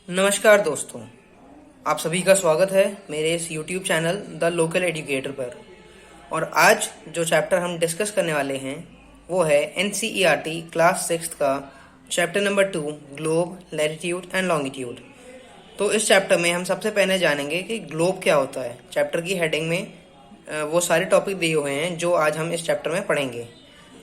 नमस्कार दोस्तों, आप सभी का स्वागत है मेरे इस YouTube channel the local educator पर। और आज जो चैप्टर हम डिस्कस करने वाले हैं वो है NCERT क्लास 6 का chapter number 2 globe, latitude and longitude. तो इस चैप्टर में हम सबसे पहले जानेंगे कि ग्लोब क्या होता है। चैप्टर की हेडिंग में वो सारे टॉपिक दिए हुए हैं जो आज हम इस चैप्टर में पढ़ेंगे।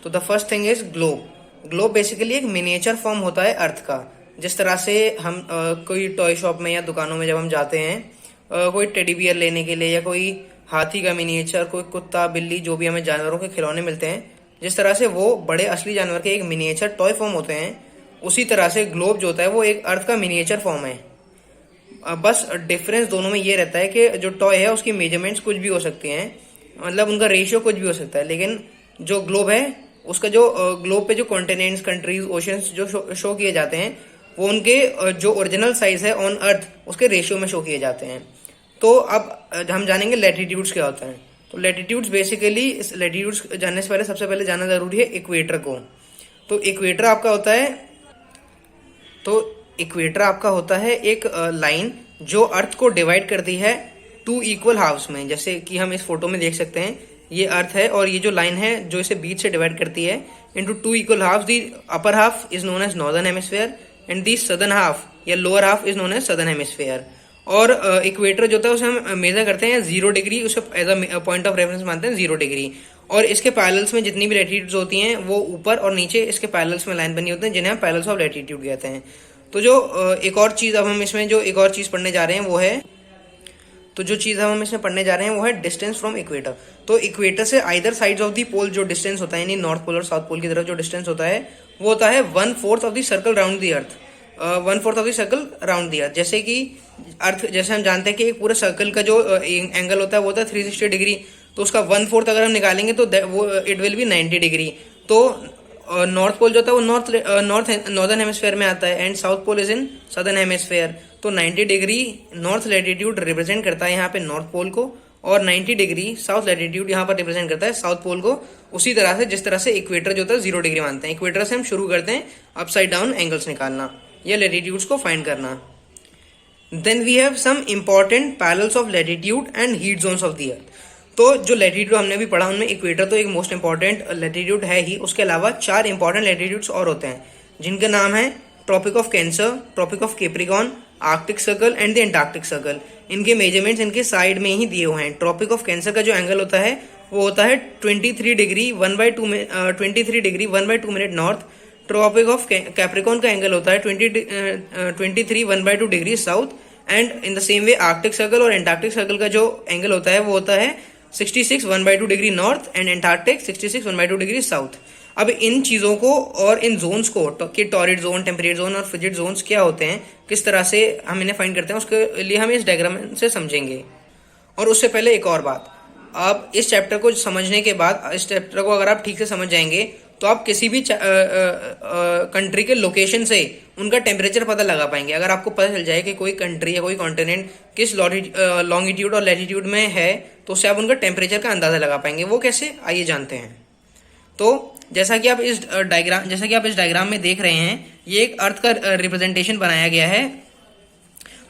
तो the first thing is globe. Globe basically एक मिनिएचर फॉर्म होता है अर्थ का। जिस तरह से हम कोई टॉय शॉप में या दुकानों में जब हम जाते हैं कोई टेडी बियर लेने के लिए या कोई हाथी का मिनिएचर, कोई कुत्ता बिल्ली, जो भी हमें जानवरों के खिलौने मिलते हैं, जिस तरह से वो बड़े असली जानवर के एक मिनिएचर टॉय फॉर्म होते हैं, उसी तरह से ग्लोब जो होता है वो एक अर्थ का मिनिएचर फॉर्म है। बस डिफरेंस दोनों में ये रहता है कि जो टॉय है उसकी मेजरमेंट्स कुछ भी हो सकती हैं, मतलब उनका रेशियो कुछ भी हो सकता है, लेकिन जो ग्लोब है उसका जो ग्लोब पे जो कॉन्टिनेंट्स, कंट्रीज, ओशंस जो शो किए जाते हैं वो उनके जो ओरिजिनल साइज है ऑन अर्थ उसके रेशियो में शो किए जाते हैं। तो अब हम जानेंगे लैटिट्यूड्स क्या होता है। तो लैटिट्यूड्स बेसिकली, इस लैटिट्यूड्स जानने से पहले सबसे पहले जानना जरूरी है इक्वेटर को। तो इक्वेटर आपका होता है एक लाइन जो अर्थ को डिवाइड करती है टू इक्वल हाफ्स में। जैसे कि हम इस फोटो में देख सकते हैं, ये अर्थ है और ये जो लाइन है जो इसे बीच से डिवाइड करती है into two equal halves. The upper half is known as northern hemisphere and the southern half या lower half is known as southern hemisphere. और इक्वेटर जो होता है उसे हम मेजर करते हैं 0 डिग्री, उसे as a point of reference मानते हैं 0 डिग्री। और इसके पैरेलल्स में जितनी भी लैटिट्यूड्स होती हैं वो ऊपर और नीचे इसके पैरेलल्स में लाइन बनी होती है, जिन्हें हम पैरेलल्स ऑफ लैटिट्यूड कहते हैं। तो जो एक और चीज अब हम इसमें जो एक और चीज पढ़ने जा रहे हैं वो है, तो जो चीज हम इसमें पढ़ने जा रहे हैं वो है डिस्टेंस फ्रॉम इक्वेटर। तो इक्वेटर से आइदर साइड्स ऑफ दी पोल जो डिस्टेंस होता है, यानी नॉर्थ पोल और साउथ पोल की तरफ जो डिस्टेंस होता है वो होता है 1/4 of the circle round the earth. 1/4 of the circle round the earth. जैसे कि अर्थ, जैसे हम जानते हैं कि एक पूरे सर्कल का जो एंगल होता है वो होता है 360 डिग्री, तो उसका 1/4 अगर हम निकालेंगे तो वो इट विल बी 90 डिग्री। तो नॉर्थ पोल जो होता है वो नॉर्दर्न हेमिस्फीयर में आता है and south pole is in southern hemisphere. तो 90 डिग्री नॉर्थ लैटिट्यूड रिप्रेजेंट करता है यहाँ पे नॉर्थ पोल को, और 90 डिग्री साउथ लैटिट्यूड यहाँ पर रिप्रेजेंट करता है साउथ पोल को। उसी तरह से जिस तरह से इक्वेटर जो होता है 0 डिग्री मानते हैं, इक्वेटर से हम शुरू करते हैं अपसाइड डाउन एंगल्स निकालना या लैटिट्यूड्स को फाइंड करना। Then we have some important parallels of latitude and heat zones of the earth. तो जो लैटिट्यूड हमने भी पढ़ा उनमें इक्वेटर तो एक मोस्ट इंपॉर्टेंट लैटिट्यूड है ही, उसके अलावा 4 इंपॉर्टेंट लैटिट्यूड्स और होते हैं जिनके नाम है tropic of cancer, tropic of capricorn, arctic circle and the antarctic circle. इनके मेजरमेंट्स इनके साइड में ही दिए हुए हैं। ट्रॉपिक ऑफ कैंसर का जो एंगल होता है वो होता है 23 degree 1/2 minute north. Tropic of capricorn का एंगल होता है 23 1/2 degree south. And in the same way arctic circle और एंटार्क्टिक सर्कल का जो एंगल होता है वो होता है 66 1/2 degree north and Antarctic 66 1/2 degree south. अब इन चीजों को और इन जोन्स को कि टॉरिड जोन, टेम्परेट जोन और फ्रिजिड जोन्स क्या होते हैं, किस तरह से हम इन्हें फाइंड करते हैं, उसके लिए हम इस डायग्राम से समझेंगे। और उससे पहले एक और बात, आप इस चैप्टर को समझने के बाद, इस चैप्टर को अगर आप ठीक से समझ जाएंगे तो आप किसी भी कंट्री के लोकेशन से उनका टेम्परेचर पता लगा पाएंगे। अगर आपको पता चल जाए कि कोई कंट्री या कोई कॉन्टिनेंट किस लॉन्गिट्यूड और लैटिट्यूड में है तो उससे आप उनका टेम्परेचर का अंदाजा लगा पाएंगे। वो कैसे, आइए जानते हैं। तो जैसा कि आप इस डायग्राम में देख रहे हैं, ये एक अर्थ का रिप्रेजेंटेशन बनाया गया है।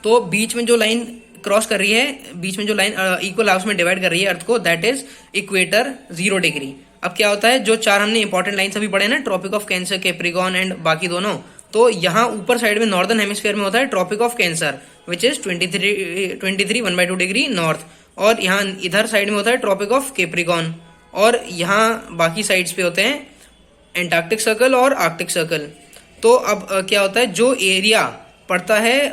तो बीच में जो लाइन क्रॉस कर रही है, बीच में जो लाइन इक्वल हाफ्स में डिवाइड कर रही है अर्थ को, दैट इज इक्वेटर 0 डिग्री। अब क्या होता है, जो 4 हमने इंपॉर्टेंट लाइन अभी पढ़े ना, tropic of cancer, capricorn and बाकी दोनों, तो यहाँ ऊपर साइड में नॉर्दर्न हेमिस्फीयर में होता है tropic of cancer which is 23 1/2 degree north, और यहाँ इधर साइड में होता है ट्रॉपिक ऑफ कैप्रिकॉर्न, और यहाँ बाकी साइड्स पे होते हैं एंटार्क्टिक सर्कल और आर्कटिक सर्कल। तो अब क्या होता है, जो एरिया पड़ता है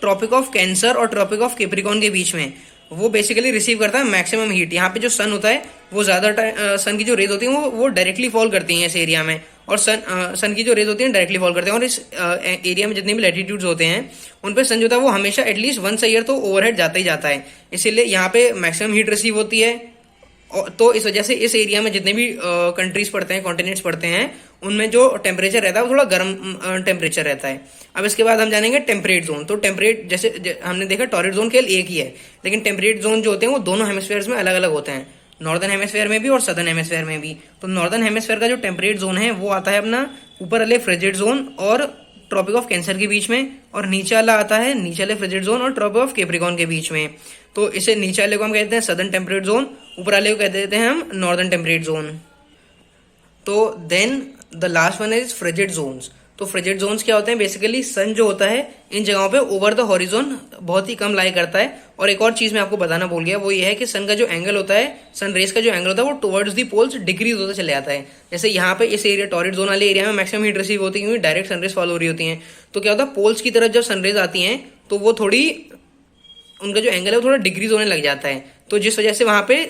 ट्रॉपिक ऑफ कैंसर और ट्रॉपिक ऑफ कैप्रिकॉर्न के बीच में, वो बेसिकली रिसीव करता है मैक्सिमम हीट। यहाँ पे जो सन होता है वो ज्यादा सन की जो रेज होती है वो डायरेक्टली फॉल करती हैं इस एरिया में, और सन की जो रेज होती है डायरेक्टली फॉल करते हैं। और इस एरिया में जितने भी लैटिट्यूड्स होते हैं उन पे सन जो होता है वो हमेशा एटलीस्ट वंस अ ईयर तो ओवरहेड जाता ही जाता है, इसीलिए यहाँ पे मैक्सिमम हीट रिसीव होती है। तो इस वजह से इस एरिया में जितने भी कंट्रीज पड़ते हैं, कॉन्टिनेंट्स पड़ते हैं, उनमें जो टेम्परेचर रहता है वो थोड़ा गर्म टेम्परेचर रहता है। अब इसके बाद हम जानेंगे टेम्परेट जोन। तो टेम्परेट, जैसे हमने देखा टॉरिड जोन केवल एक ही है, लेकिन टेम्परेट जोन जो होते हैं वो दोनों हेमिस्फीयर्स में अलग अलग होते हैं, नॉर्दर्न हेमिस्फीयर में भी और सदर्न हेमिस्फीयर में भी। तो नॉर्दर्न हेमिस्फीयर का जो टेम्परेट जोन है वो आता है अपना ऊपर वाले फ्रिजिड जोन और ट्रॉपिक ऑफ कैंसर के बीच में, और नीचे वाला आता है नीचे वाले फ्रिजिड जोन और ट्रॉपिक ऑफ कैप्रिकॉर्न के बीच में। तो इसे नीचे वाले को हम कहते हैं सदर्न टेम्परेट जोन, ऊपर वाले को कहते देते हैं हम नॉर्दर्न टेम्परेट जोन। तो then the last one is frigid zones. तो फ्रिजिड जोन्स क्या होते हैं? बेसिकली सन जो होता है इन जगहों पे ओवर द हॉरिजॉन बहुत ही कम लाई करता है। और एक और चीज मैं आपको बताना भूल गया, वो ये है कि सन का जो एंगल होता है, सन रेस का जो एंगल होता है, वो टुवर्ड्स दी पोल्स डिक्रीज होता चले जाता है। जैसे यहाँ पे इस एरिया टॉरिड जोन वाले एरिया में मैक्सिमम हीट रिसीव होती है क्योंकि डायरेक्ट सनरेज फॉलो हो रही होती है। तो क्या होता है, पोल्स की तरफ जब सनरेज आती है तो वो थोड़ी, उनका जो एंगल है वो थोड़ा डिक्रीज होने लग जाता है। तो जिस वजह से वहां पे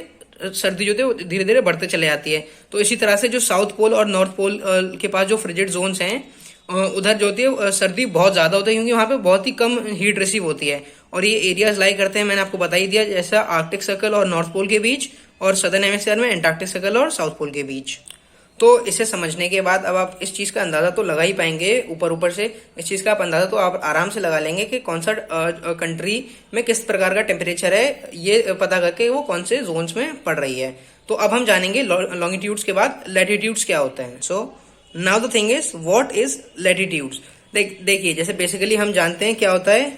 सर्दी जो होती है वो धीरे धीरे बढ़ते चले जाती है। तो इसी तरह से जो साउथ पोल और नॉर्थ पोल के पास जो फ्रिजिड जोन्स हैं, उधर जो होती है सर्दी बहुत ज्यादा होती है क्योंकि वहां पे बहुत ही कम हीट रिसीव होती है। और ये एरियाज लाई करते हैं, मैंने आपको बता ही दिया, जैसा आर्कटिक सर्कल और नॉर्थ पोल के बीच, और सदर्न हेमिस्फीयर में एंटार्क्टिक सर्कल और साउथ पोल के बीच। तो इसे समझने के बाद अब आप इस चीज का अंदाजा तो लगा ही पाएंगे, ऊपर ऊपर से इस चीज का आप अंदाजा तो आप आराम से लगा लेंगे कि कौन सा कंट्री में किस प्रकार का टेम्परेचर है, ये पता करके वो कौन से जोन्स में पड़ रही है। तो अब हम जानेंगे लॉन्गिट्यूड्स के बाद लैटिट्यूड्स क्या होते हैं। So now the thing is what is latitudes. देखिए जैसे बेसिकली हम जानते हैं क्या होता है,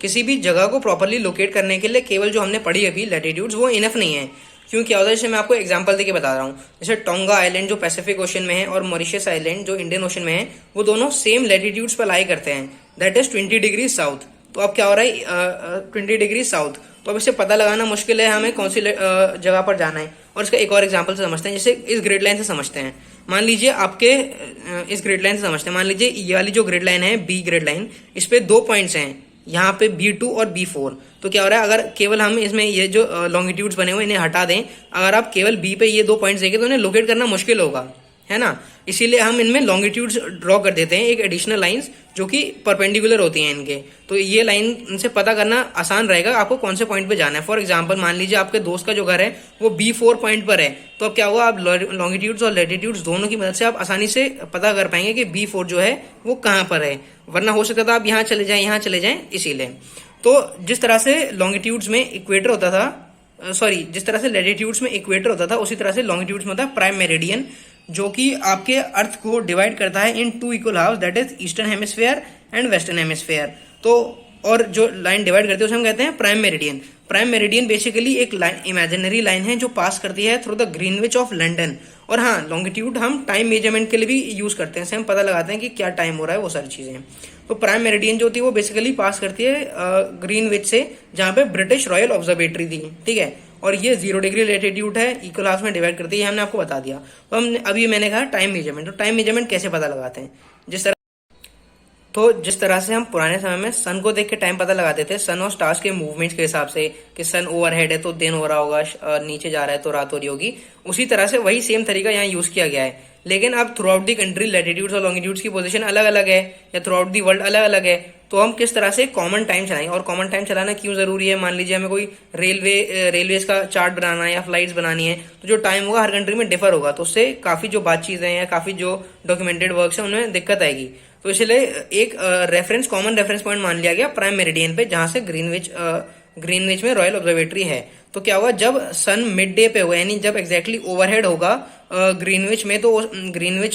किसी भी जगह को प्रॉपरली लोकेट करने के लिए केवल जो हमने पढ़ी अभी लैटिट्यूड्स वो इनफ नहीं है। क्यों, क्या होता है, जैसे मैं आपको एग्जांपल देके बता रहा हूँ। जैसे टोंगा आइलैंड जो पैसिफिक ओशन में है और मॉरिशस आइलैंड जो इंडियन ओशन में है, वो दोनों सेम लैटिट्यूड्स पर लाई करते हैं, दैट इज 20 डिग्री साउथ। तो अब क्या हो रहा है, 20 डिग्री साउथ। तो अब इसे पता लगाना मुश्किल है हमें कौन सी जगह पर जाना है। और इसका एक और एग्जाम्पल से समझते हैं, जैसे इस ग्रिड लाइन से समझते हैं। मान लीजिए आपके इस ग्रिड लाइन से समझते हैं, मान लीजिए ये वाली जो ग्रिड लाइन है बी ग्रिड लाइन, इस पे 2 पॉइंट्स हैं, यहाँ पे B2 और B4। तो क्या हो रहा है, अगर केवल हम इसमें ये जो लॉन्गिट्यूड्स बने हुए इन्हें हटा दें, अगर आप केवल B पे ये 2 पॉइंट्स देंगे तो इन्हें लोकेट करना मुश्किल होगा, है ना। इसीलिए हम इनमें लॉन्गिट्यूड्स ड्रॉ कर देते हैं, एक एडिशनल लाइंस जो कि परपेंडिकुलर होती हैं इनके। तो ये लाइन इनसे पता करना आसान रहेगा आपको कौन से पॉइंट पे जाना है। फॉर एग्जांपल मान लीजिए आपके दोस्त का जो घर है वो B4 पॉइंट पर है, तो अब क्या होगा, आप लॉन्गिट्यूड्स और लैटिट्यूड्स दोनों की मदद से आप आसानी से पता कर पाएंगे कि B4 जो है वो कहाँ पर है। वरना हो सकता था आप यहाँ चले जाएं, यहाँ चले जाएं। इसीलिए तो जिस तरह से लॉन्गिट्यूड्स में इक्वेटर होता था, जिस तरह से लैटिट्यूड्स में इक्वेटर होता था, उसी तरह से लॉन्गिट्यूड्स में होता है प्राइम मेरिडियन, जो कि आपके अर्थ को डिवाइड करता है in 2 equal halves, that is eastern hemisphere and western hemisphere. तो और जो लाइन डिवाइड करती है उसे हम कहते हैं prime meridian. Prime meridian basically एक लाइन, इमेजिनरी लाइन है जो पास करती है through the Greenwich of London. और हाँ, लॉन्गिट्यूड हम टाइम मेजरमेंट के लिए भी यूज करते हैं, हम पता लगाते हैं कि क्या टाइम हो रहा है, वो सारी चीजें। तो प्राइम मेरिडियन जो होती है वो बेसिकली पास करती है ग्रीनविच से, जहां पे ब्रिटिश रॉयल ऑब्जर्वेटरी थी, ठीक है। और ये 0 डिग्री लैटिट्यूड है, इक्वल हाफ में डिवाइड करती है, हमने आपको बता दिया। तो हम अभी मैंने कहा टाइम मेजरमेंट। तो टाइम मेजरमेंट कैसे पता लगाते हैं, जिस तरह से हम पुराने समय में सन को देख के टाइम पता लगाते थे, सन और स्टार्स के मूवमेंट्स के हिसाब से, कि सन ओवरहेड है तो दिन हो रहा होगा, नीचे जा रहा है तो रात हो रही होगी, उसी तरह से वही सेम तरीका यहाँ यूज किया गया है। लेकिन अब through out the country latitudes और लॉन्गिट्यूड्स की पोजीशन अलग अलग है, या थ्रू आउट दी वर्ल्ड अलग अलग है। तो हम किस तरह से कॉमन टाइम चलाएं, और कॉमन टाइम चलाना क्यों जरूरी है। मान लीजिए हमें कोई रेलवेज का चार्ट बनाना है या फ्लाइट्स बनानी है, तो जो टाइम होगा हर कंट्री में डिफर होगा, तो उससे काफी जो बात चीजें हैं या काफी जो डॉक्यूमेंटेड वर्क्स हैं उनमें दिक्कत आएगी। तो इसलिए एक कॉमन रेफरेंस पॉइंट मान लिया गया प्राइम मेरिडियन पे, जहां से ग्रीनविच में रॉयल ऑब्जर्वेटरी है। तो क्या होगा, जब सन मिड डे पे होगा, यानी जब एग्जैक्टली ओवरहेड होगा ग्रीनविच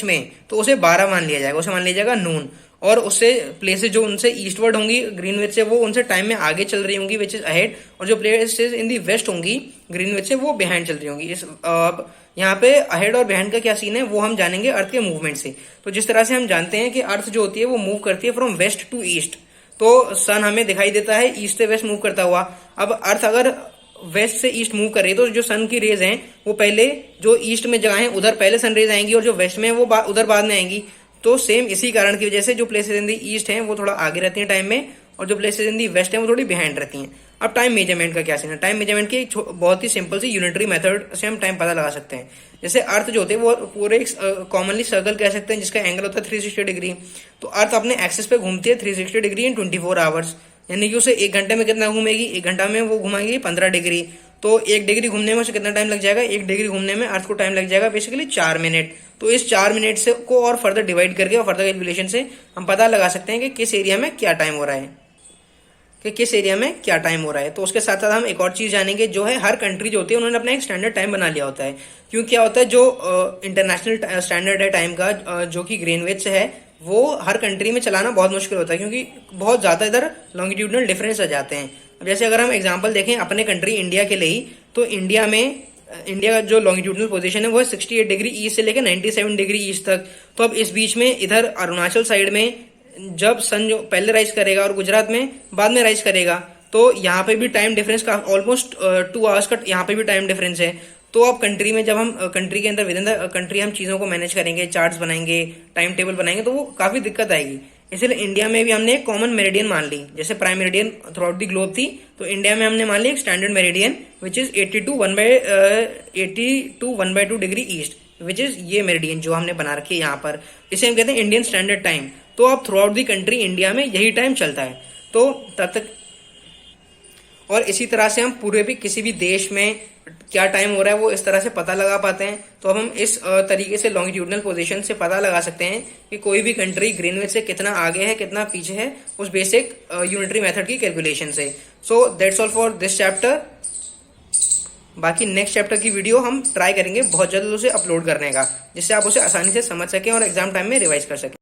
में, तो उसे 12 मान लिया जाएगा, उसे मान लिया जाएगा नून। और उससे प्लेसेस जो उनसे ईस्टवर्ड होंगी ग्रीनविच से, वो उनसे टाइम में आगे चल रही होंगी, विच इज अहेड। और जो प्लेसेस इन दी वेस्ट होंगी ग्रीनविच से, वो बिहाइंड चल रही होंगी। इस यहाँ पे अहेड और बिहाइंड का क्या सीन है वो हम जानेंगे अर्थ के मूवमेंट से। तो जिस तरह से हम जानते हैं कि अर्थ जो होती है वो मूव करती है फ्रॉम वेस्ट टू ईस्ट, तो सन हमें दिखाई देता है ईस्ट से वेस्ट मूव करता हुआ। अब अर्थ अगर वेस्ट से ईस्ट मूव कर रही है, तो जो सन की रेज हैं वो पहले जो ईस्ट में जगह है उधर पहले सन रेज आएंगी, और जो वेस्ट में है वो उधर बाद में आएंगी। तो सेम इसी कारण की वजह से जो प्लेसेस इन दी ईस्ट हैं वो थोड़ा आगे रहती हैं टाइम में, और जो प्लेसेस इन दी वेस्ट हैं वो थोड़ी बिहाइंड रहती हैं। अब टाइम मेजरमेंट का क्या सीन है। टाइम मेजरमेंट की बहुत ही सिंपल सी यूनिटरी मेथड से हम टाइम पता लगा सकते हैं। जैसे अर्थ जो होते हैं वो पूरे कॉमनली सर्कल कह सकते हैं जिसका एंगल होता है 360 डिग्री। तो अर्थ अपने एक्सिस पे घूमती है 360 डिग्री इन 24 आवर्स, यानी कि उसे 1 घंटे में कितना घूमेगी, 1 घंटा में वो घुमाएगी 15 डिग्री। तो 1 डिग्री घूमने में उसे कितना टाइम लग जाएगा, 1 डिग्री घूमने में अर्थ को टाइम लग जाएगा बेसिकली 4 मिनट। तो इस 4 मिनट से को और फर्दर डिवाइड करके और फर्दर कैलकुलेशन से हम पता लगा सकते हैं कि किस एरिया में क्या टाइम हो रहा है, तो उसके साथ साथ हम एक और चीज जानेंगे, जो है हर कंट्री जो होती है उन्होंने अपना एक स्टैंडर्ड टाइम बना लिया होता है। क्योंकि क्या होता है, जो इंटरनेशनल स्टैंडर्ड है टाइम का, जो कि ग्रीनविच है, वो हर कंट्री में चलाना बहुत मुश्किल होता है, क्योंकि बहुत ज़्यादा इधर लॉन्गिट्यूडनल डिफरेंस आ जाते हैं। अब जैसे अगर हम एग्जांपल देखें अपने कंट्री इंडिया के लिए ही, तो इंडिया का जो लॉन्गिट्यूडनल पोजीशन है वो है 68 डिग्री ईस्ट से लेकर 97 डिग्री ईस्ट तक। तो अब इस बीच में इधर अरुणाचल साइड में जब सन जो पहले राइज करेगा और गुजरात में बाद में राइज करेगा, तो यहाँ पे भी टाइम डिफरेंस का ऑलमोस्ट 2 आवर्स का यहाँ पे भी टाइम डिफरेंस है। तो अब कंट्री में जब हम कंट्री के अंदर विद इन द कंट्री हम चीज़ों को मैनेज करेंगे, चार्ट्स बनाएंगे, टाइम टेबल बनाएंगे, तो वो काफ़ी दिक्कत आएगी। इसलिए इंडिया में भी हमने एक कॉमन मेरिडियन मान ली, जैसे prime meridian through out the globe थी, तो इंडिया में हमने मान ली एक standard meridian which is 80 to 1/2 degree east, which is ये मेरिडियन जो हमने बना रखी है यहाँ पर, इसे हम कहते हैं इंडियन स्टैंडर्ड टाइम। तो अब through out the country India में यही टाइम चलता है। तो तब तक और इसी तरह से हम पूरे भी किसी भी देश में क्या टाइम हो रहा है वो इस तरह से पता लगा पाते हैं। तो अब हम इस तरीके से लॉन्गिट्यूडनल पोजीशन से पता लगा सकते हैं कि कोई भी कंट्री ग्रीनविच से कितना आगे है कितना पीछे है, उस बेसिक यूनिटरी मेथड की कैलकुलेशन से। So that's all for this chapter. बाकी नेक्स्ट चैप्टर की वीडियो हम ट्राई करेंगे बहुत जल्द उसे अपलोड करने का, जिससे आप उसे आसानी से समझ सकें और एग्जाम टाइम में रिवाइज कर सकें।